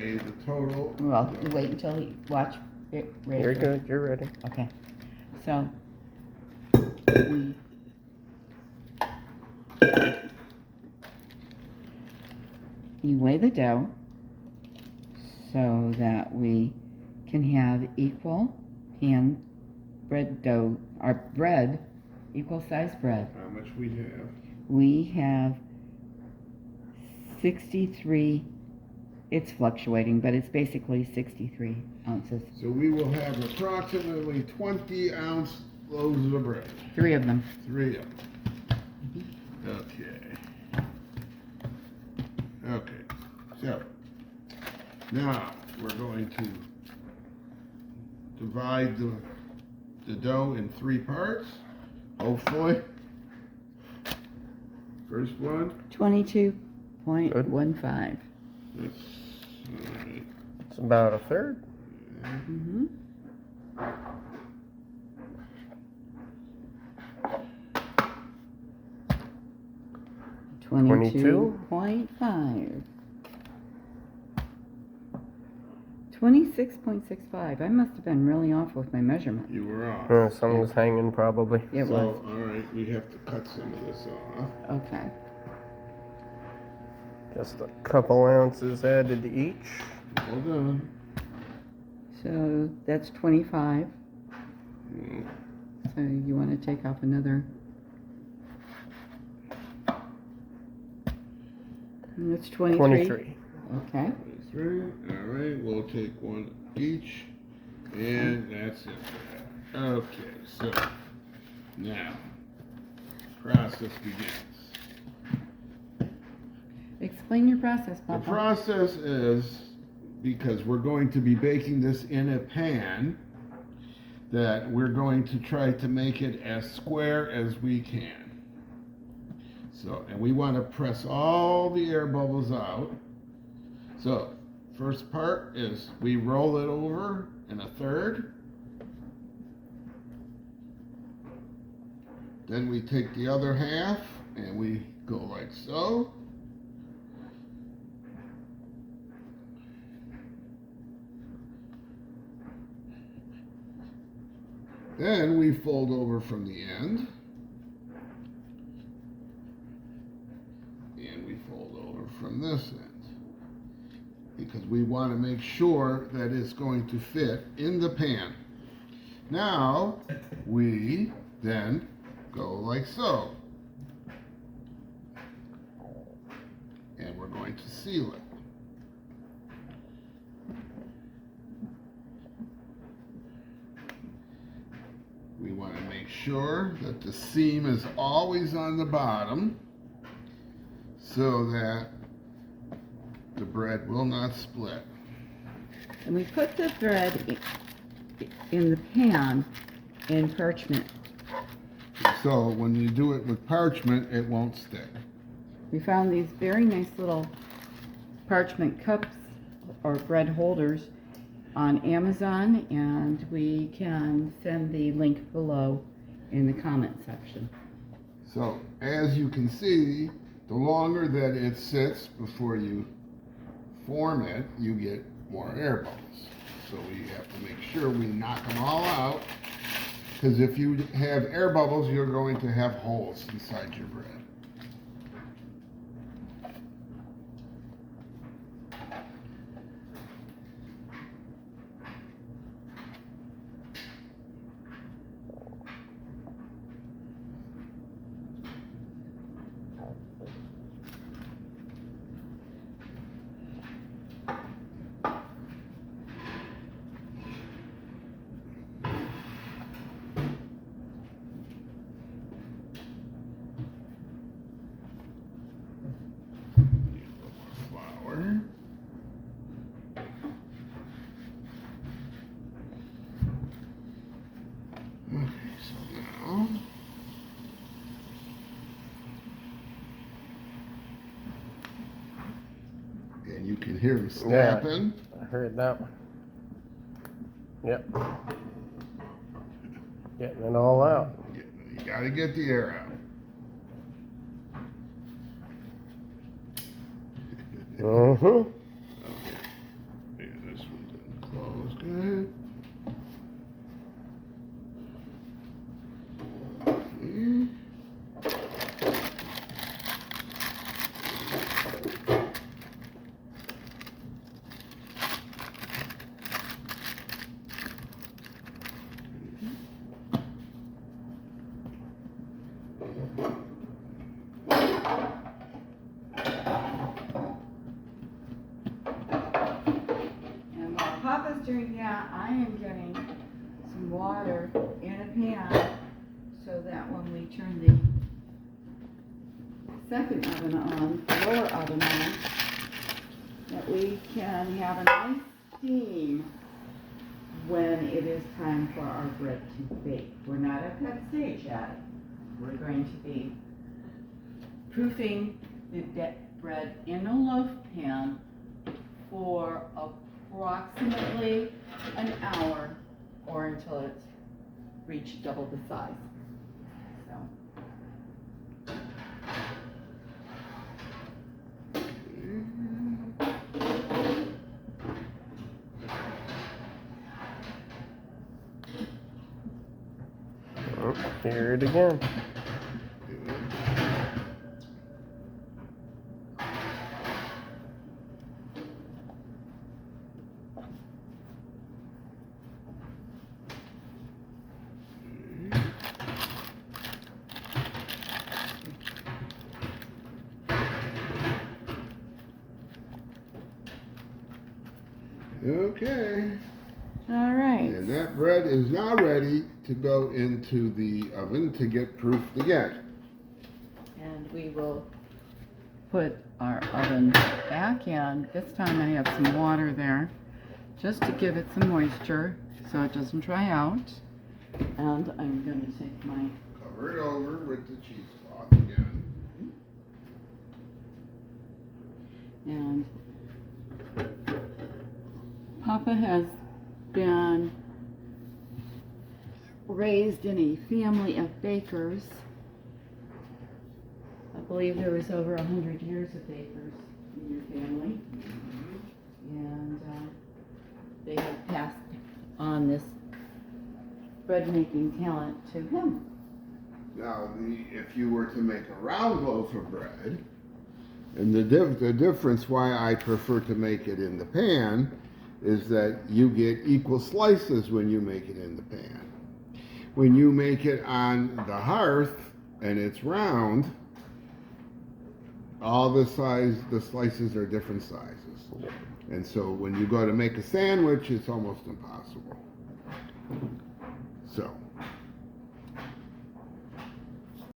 weigh the total. Well, wait until you watch it. You're good. You're ready. Okay. So you weigh the dough so that we can have equal hand bread dough, our bread, equal size bread. How much we have? We have 63, it's fluctuating, but it's basically 63 ounces. So we will have approximately 20-ounce loaves of bread. 3 of them. 3 of them. Okay. Okay. So, now we're going to divide the dough in 3 parts, hopefully. First one. 22.15. It's about a third. Mm-hmm. $22.5. 26.65. I must have been really off with my measurement. You were off. Some was hanging probably. It So, was. all right, we have to cut some of this off. Okay. Just a couple ounces added to each. Hold on. So that's 25. Mm. So you want to take off another. And that's 23. 23. Okay. 3. All right, we'll take one each, and that's it for that. Okay, so now process begins. Explain your process, The Papa. process is, because we're going to be baking this in a pan, that we're going to try to make it as square as we can. So, and we want to press all the air bubbles out. So, first part is we roll it over in a third. Then we take the other half and we go like so. Then we fold over from the end. And we fold over from this end. Because we want to make sure that it's going to fit in the pan. Now, we then go like so. And we're going to seal it. We want to make sure that the seam is always on the bottom so that the bread will not split. And we put the bread in the pan in parchment. So when you do it with parchment, it won't stick. We found these very nice little parchment cups or bread holders on Amazon, and we can send the link below in the comment section. So as you can see, the longer that it sits before you form it, you get more air bubbles. So we have to make sure we knock them all out, because if you have air bubbles, you're going to have holes inside your bread. Flour. Okay, so now and you can hear them snapping. I heard that one. Yep. Getting it all out. You gotta get the air out. Mm-hmm. Okay. moisture? Yeah, I am getting some water in a pan so that when we turn the second oven on, the lower oven on, that we can have a nice steam when it is time for our bread to bake. We're not at that stage yet. We're going to be proofing the bread in a loaf pan for approximately an hour or until it's reached double the size. So. Oh, hear it again. Okay. All right. And that bread is now ready to go into the oven to get proofed again. And we will put our oven back in. This time I have some water there just to give it some moisture so it doesn't dry out. And I'm going to take my Cover it over with the cheesecloth again. and Papa has been raised in a family of bakers. I believe there was over 100 years of bakers in your family. And they have passed on this bread making talent to him. Now, if you were to make a round loaf of bread, and the difference why I prefer to make it in the pan is that you get equal slices when you make it in the pan. When you make it on the hearth and it's round, all the slices are different sizes. And so when you go to make a sandwich, it's almost impossible. So